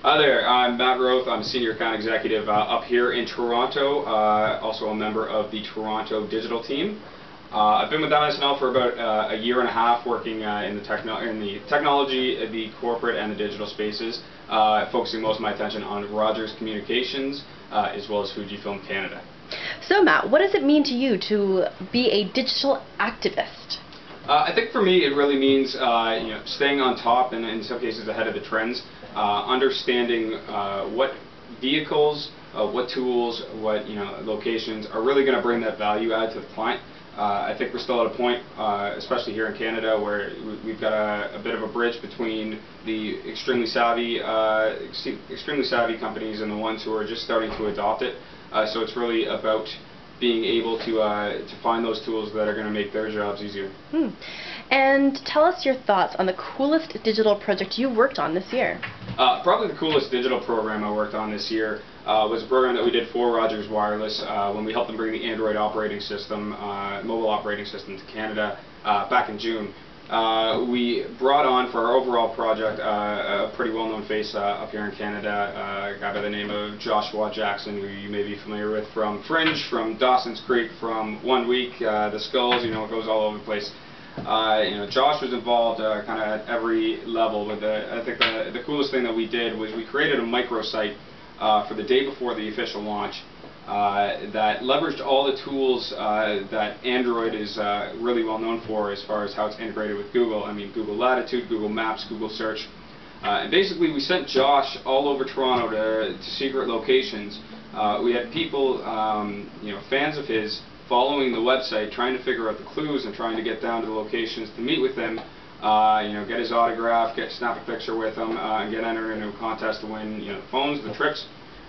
Hi there, I'm Matt Roth. I'm a Senior Account Executive up here in Toronto, also a member of the Toronto digital team. I've been with MSNL for about a year and a half working in the technology, the corporate and the digital spaces, focusing most of my attention on Rogers Communications as well as Fujifilm Canada. So Matt, what does it mean to you to be a digital activist? I think for me it really means staying on top and in some cases ahead of the trends, understanding what vehicles, what tools, what locations are really going to bring that value add to the client. I think we're still at a point, especially here in Canada, where we've got a bit of a bridge between the extremely savvy companies and the ones who are just starting to adopt it. So it's really about being able to find those tools that are going to make their jobs easier. And tell us your thoughts on the coolest digital project you worked on this year. Probably the coolest digital program I worked on this year was a program that we did for Rogers Wireless when we helped them bring the Android operating system, mobile operating system to Canada back in June. We brought on for our overall project a pretty well-known face up here in Canada, a guy by the name of Joshua Jackson, who you may be familiar with from Fringe, from Dawson's Creek, from 1 Week, The Skulls, it goes all over the place. Josh was involved kind of at every level. With I think the coolest thing that we did was we created a microsite for the day before the official launch that leveraged all the tools that Android is really well known for as far as how it's integrated with Google. I mean, Google Latitude, Google Maps, Google Search. And basically we sent Josh all over Toronto to secret locations. We had people, fans of his, following the website, trying to figure out the clues and trying to get down to the locations to meet with him, get his autograph, snap a picture with him, and get entered into a contest to win, the phones, the trips.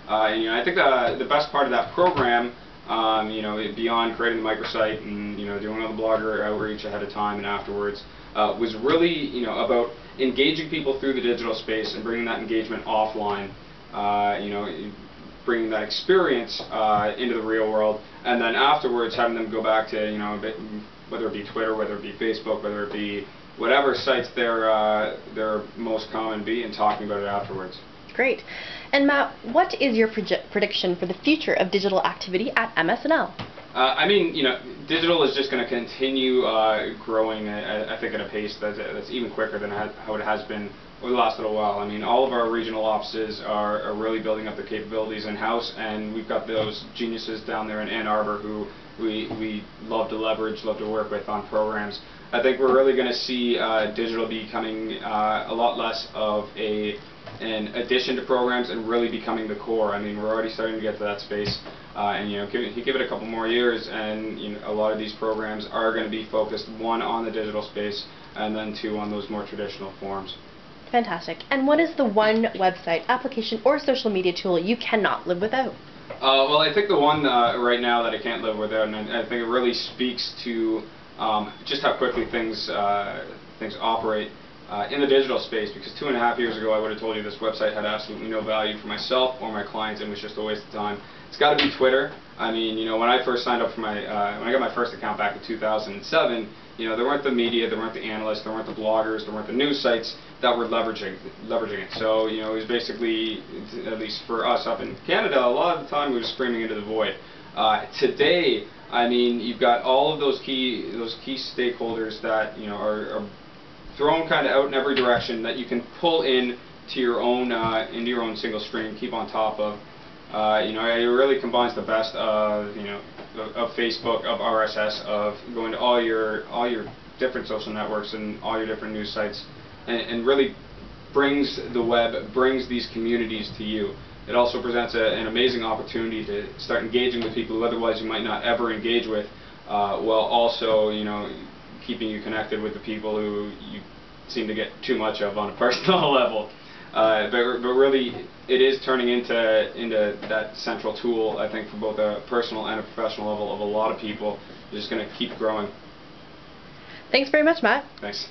I think the best part of that program, beyond creating the microsite and doing all the blogger outreach ahead of time and afterwards, was really about engaging people through the digital space and bringing that engagement offline. Bringing that experience into the real world, and then afterwards having them go back to whether it be Twitter, whether it be Facebook, whether it be whatever sites they're most common be, and talking about it afterwards. Great. And Matt, what is your prediction for the future of digital activity at MSNL? Digital is just going to continue growing, I think, at a pace that's even quicker than how it has been over the last little while. I mean, all of our regional offices are really building up their capabilities in-house, and we've got those geniuses down there in Ann Arbor who we love to leverage, love to work with on programs. I think we're really going to see digital becoming a lot less of an addition to programs and really becoming the core. I mean, we're already starting to get to that space, and give it a couple more years, and a lot of these programs are going to be focused, one, on the digital space, and then two, on those more traditional forms. Fantastic. And what is the one website, application, or social media tool you cannot live without? Well, I think the one right now that I can't live without, and I think it really speaks to just how quickly things operate in the digital space, because 2.5 years ago I would have told you this website had absolutely no value for myself or my clients and was just a waste of time. It's got to be Twitter. I mean, when I first signed up for when I got my first account back in 2007, there weren't the media, there weren't the analysts, there weren't the bloggers, there weren't the news sites that were leveraging it. So, it was basically, at least for us up in Canada, a lot of the time we were screaming into the void. Today, I mean, you've got all of those key stakeholders that are thrown kind of out in every direction that you can pull in to your own into your own single stream, keep on top of. It really combines the best of of Facebook, of RSS, of going to all your different social networks and all your different news sites, and really brings the web, brings these communities to you. It also presents an amazing opportunity to start engaging with people who otherwise you might not ever engage with, while also keeping you connected with the people who you seem to get too much of on a personal level. But really, it is turning into that central tool, I think, for both a personal and a professional level of a lot of people. It's just going to keep growing. Thanks very much, Matt. Thanks.